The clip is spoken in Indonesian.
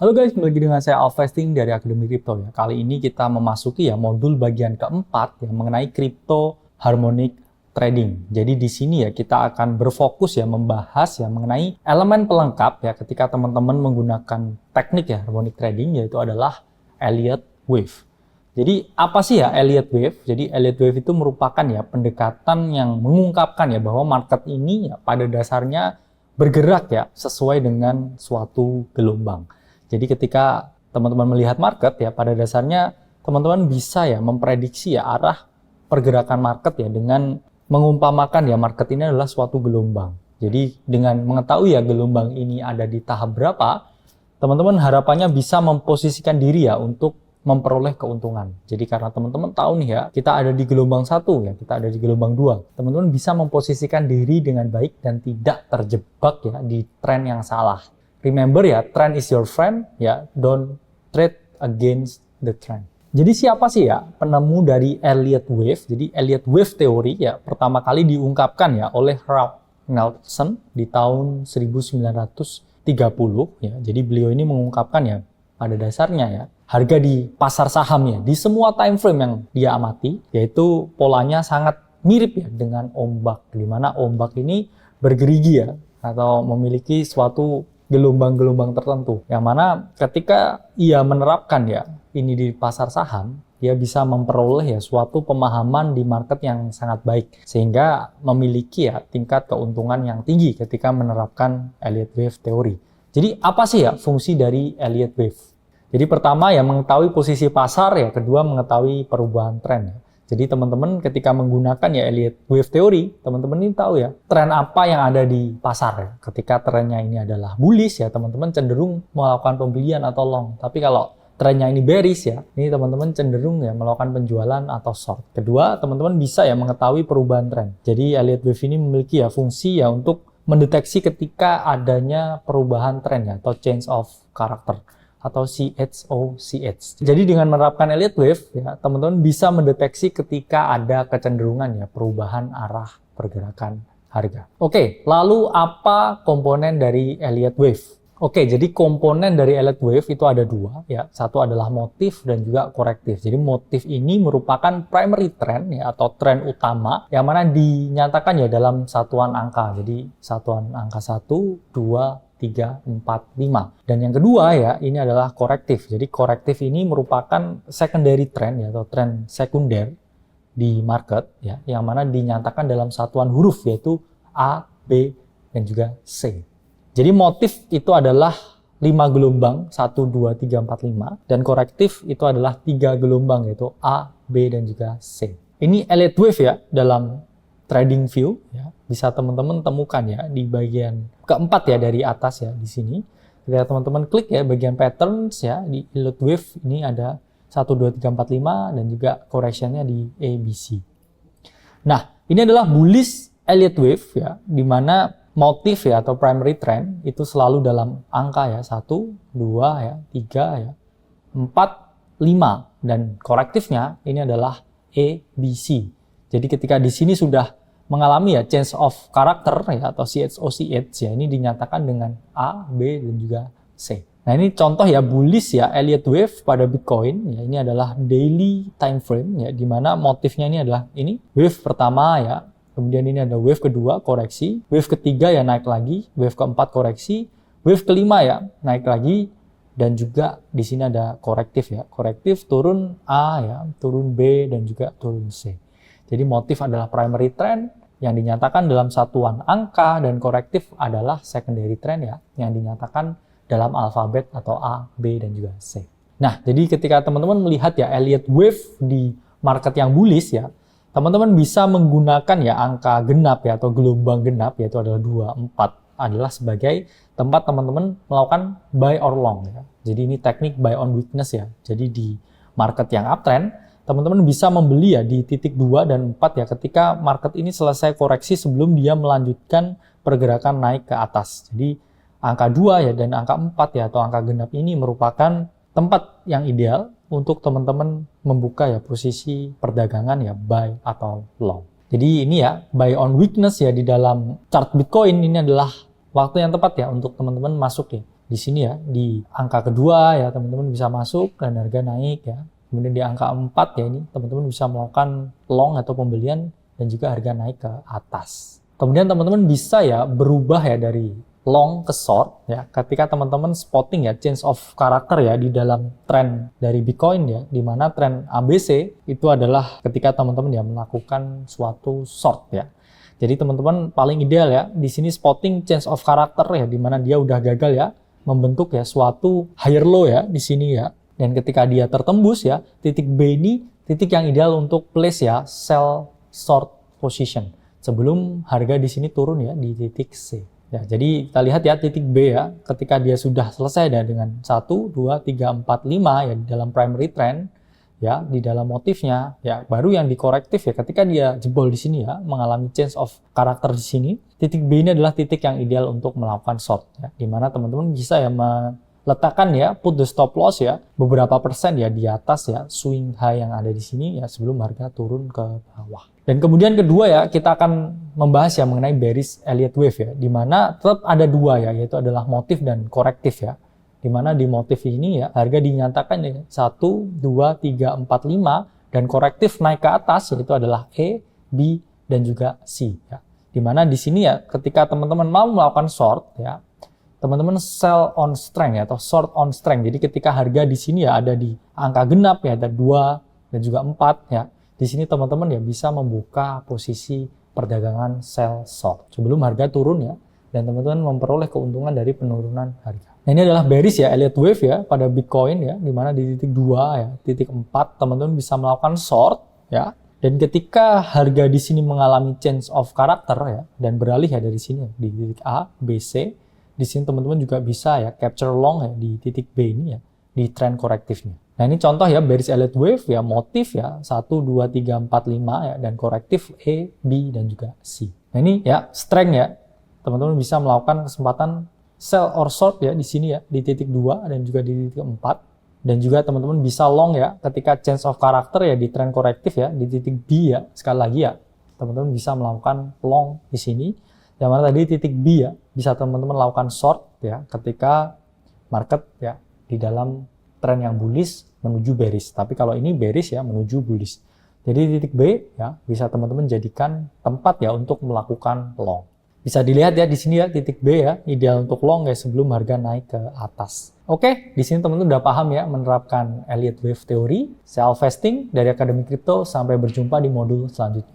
Halo guys, kembali lagi dengan saya Alvesting dari Akademi Crypto ya. Kali ini kita memasuki ya modul bagian keempat yang mengenai crypto harmonic trading. Jadi di sini ya kita akan berfokus ya membahas ya mengenai elemen pelengkap ya ketika teman-teman menggunakan teknik ya harmonic trading, yaitu adalah Elliott Wave. Jadi apa sih ya Elliott Wave? Jadi Elliott Wave itu merupakan ya pendekatan yang mengungkapkan ya bahwa market ini ya pada dasarnya bergerak ya sesuai dengan suatu gelombang. Jadi ketika teman-teman melihat market ya pada dasarnya teman-teman bisa ya memprediksi ya arah pergerakan market ya dengan mengumpamakan ya market ini adalah suatu gelombang. Jadi dengan mengetahui ya gelombang ini ada di tahap berapa, teman-teman harapannya bisa memposisikan diri ya untuk memperoleh keuntungan. Jadi karena teman-teman tahu nih ya, kita ada di gelombang 1 ya, kita ada di gelombang 2. Teman-teman bisa memposisikan diri dengan baik dan tidak terjebak ya di tren yang salah. Remember ya, trend is your friend ya, don't trade against the trend. Jadi siapa sih ya penemu dari Elliott Wave? Jadi Elliott Wave teori ya pertama kali diungkapkan ya oleh Ralph Nelson di tahun 1930 ya. Jadi beliau ini mengungkapkan ya pada dasarnya ya harga di pasar saham ya di semua time frame yang dia amati, yaitu polanya sangat mirip ya dengan ombak, di mana ombak ini bergerigi ya atau memiliki suatu gelombang-gelombang tertentu, yang mana ketika ia menerapkan ya ini di pasar saham, dia bisa memperoleh ya suatu pemahaman di market yang sangat baik, sehingga memiliki ya tingkat keuntungan yang tinggi ketika menerapkan Elliott Wave teori. Jadi apa sih ya fungsi dari Elliott Wave? Jadi pertama ya mengetahui posisi pasar ya, kedua mengetahui perubahan tren ya. Jadi teman-teman ketika menggunakan ya Elliott Wave teori, teman-teman ini tahu ya tren apa yang ada di pasar ya. Ketika trennya ini adalah bullish ya, teman-teman cenderung melakukan pembelian atau long. Tapi kalau trennya ini bearish ya, ini teman-teman cenderung ya melakukan penjualan atau short. Kedua, teman-teman bisa ya mengetahui perubahan tren. Jadi Elliott Wave ini memiliki ya fungsi ya untuk mendeteksi ketika adanya perubahan tren ya atau change of character atau CHOCH. Jadi dengan menerapkan Elliott Wave ya, teman-teman bisa mendeteksi ketika ada kecenderungan ya perubahan arah pergerakan harga. Oke, lalu apa komponen dari Elliott Wave? Oke, jadi komponen dari Elliott Wave itu ada dua ya. Satu adalah motif dan juga korektif. Jadi motif ini merupakan primary trend ya atau tren utama yang mana dinyatakan ya dalam satuan angka. Jadi satuan angka 1, 2, 3, 4, 5. Dan yang kedua ya, ini adalah korektif. Jadi korektif ini merupakan secondary trend ya, atau tren sekunder di market ya, yang mana dinyatakan dalam satuan huruf yaitu A, B, dan juga C. Jadi motif itu adalah 5 gelombang, 1, 2, 3, 4, 5. Dan korektif itu adalah 3 gelombang yaitu A, B, dan juga C. Ini Elliott Wave ya dalam trading view ya, bisa teman-teman temukan ya di bagian keempat ya dari atas ya di sini. Ketika teman-teman klik ya bagian patterns ya di Elliott Wave, ini ada 1, 2, 3, 4, 5 dan juga correctionnya di ABC. Nah, ini adalah bullish Elliott Wave ya, di mana motif ya atau primary trend itu selalu dalam angka ya 1, 2 ya, 3 ya, 4, 5 dan korektifnya ini adalah ABC. Jadi ketika di sini sudah mengalami ya change of character ya atau CHOCH ya, ini dinyatakan dengan A, B, dan juga C. Nah ini contoh ya bullish ya Elliott Wave pada Bitcoin ya, ini adalah daily time frame ya, di mana motifnya ini adalah ini wave pertama ya, kemudian ini ada wave kedua koreksi, wave ketiga ya naik lagi, wave keempat koreksi, wave kelima ya naik lagi, dan juga di sini ada korektif ya, korektif turun A ya, turun B, dan juga turun C. Jadi motif adalah primary trend yang dinyatakan dalam satuan angka, dan korektif adalah secondary trend ya yang dinyatakan dalam alfabet atau A, B, dan juga C. Nah, jadi ketika teman-teman melihat ya Elliott Wave di market yang bullish ya, teman-teman bisa menggunakan ya angka genap ya atau gelombang genap, yaitu adalah 2, 4 adalah sebagai tempat teman-teman melakukan buy or long ya. Jadi ini teknik buy on weakness ya. Jadi di market yang uptrend, teman-teman bisa membeli ya di titik 2 dan 4 ya ketika market ini selesai koreksi sebelum dia melanjutkan pergerakan naik ke atas. Jadi angka 2 ya dan angka 4 ya atau angka genap ini merupakan tempat yang ideal untuk teman-teman membuka ya posisi perdagangan ya buy atau long. Jadi ini ya buy on weakness ya di dalam chart Bitcoin, ini adalah waktu yang tepat ya untuk teman-teman masuk ya di sini ya, di angka kedua ya teman-teman bisa masuk dan harga naik ya. Kemudian di angka 4 ya ini teman-teman bisa melakukan long atau pembelian dan juga harga naik ke atas. Kemudian teman-teman bisa ya berubah ya dari long ke short ya ketika teman-teman spotting ya change of karakter ya di dalam tren dari Bitcoin ya, di mana tren ABC itu adalah ketika teman-teman ya melakukan suatu short ya. Jadi teman-teman paling ideal ya di sini spotting change of karakter ya, di mana dia udah gagal ya membentuk ya suatu higher low ya di sini ya. Dan ketika dia tertembus ya, titik B ini titik yang ideal untuk place ya sell short position sebelum harga di sini turun ya di titik C. Ya, jadi kita lihat ya titik B ya, ketika dia sudah selesai ya, dengan 1, 2, 3, 4, 5 ya di dalam primary trend ya, di dalam motifnya ya, baru yang dikorektif ya ketika dia jebol di sini ya, mengalami change of karakter di sini. Titik B ini adalah titik yang ideal untuk melakukan short ya, di mana teman-teman bisa ya letakkan ya put the stop loss ya beberapa persen ya di atas ya swing high yang ada di sini ya sebelum harga turun ke bawah. Dan kemudian kedua ya kita akan membahas ya mengenai bearish Elliott wave ya, di mana tetap ada dua ya, yaitu adalah motif dan korektif ya. Di mana di motif ini ya harga dinyatakan ya 1, 2, 3, 4, 5 dan korektif naik ke atas yaitu adalah E, B dan juga C ya. Di mana di sini ya ketika teman-teman mau melakukan short ya, teman-teman sell on strength ya, atau short on strength. Jadi ketika harga di sini ya ada di angka genap ya, ada 2 dan juga 4 ya. Di sini teman-teman ya bisa membuka posisi perdagangan sell short sebelum harga turun ya, dan teman-teman memperoleh keuntungan dari penurunan harga. Nah, ini adalah bearish ya Elliott wave ya pada Bitcoin ya, di mana di titik 2 ya, titik 4 teman-teman bisa melakukan short ya. Dan ketika harga di sini mengalami change of karakter ya dan beralih ya dari sini ya, di titik A, B, C. Di sini teman-teman juga bisa ya capture long ya di titik B ini ya, di trend korektifnya. Nah, ini contoh ya bearish Elliott wave ya, motif ya 1, 2, 3, 4, 5 ya, dan korektif E, B dan juga C. Nah, ini ya strength ya. Teman-teman bisa melakukan kesempatan sell or short ya di sini ya, di titik 2 dan juga di titik 4. Dan juga teman-teman bisa long ya ketika change of karakter ya di trend korektif ya, di titik B ya. Sekali lagi ya, teman-teman bisa melakukan long di sini. Yang mana tadi titik B ya, bisa teman-teman lakukan short ya ketika market ya di dalam tren yang bullish menuju bearish. Tapi kalau ini bearish ya menuju bullish. Jadi titik B ya bisa teman-teman jadikan tempat ya untuk melakukan long. Bisa dilihat ya di sini ya titik B ya ideal untuk long ya sebelum harga naik ke atas. Oke, di sini teman-teman udah paham ya menerapkan Elliott wave teori, self vesting dari Akademi Kripto. Sampai berjumpa di modul selanjutnya.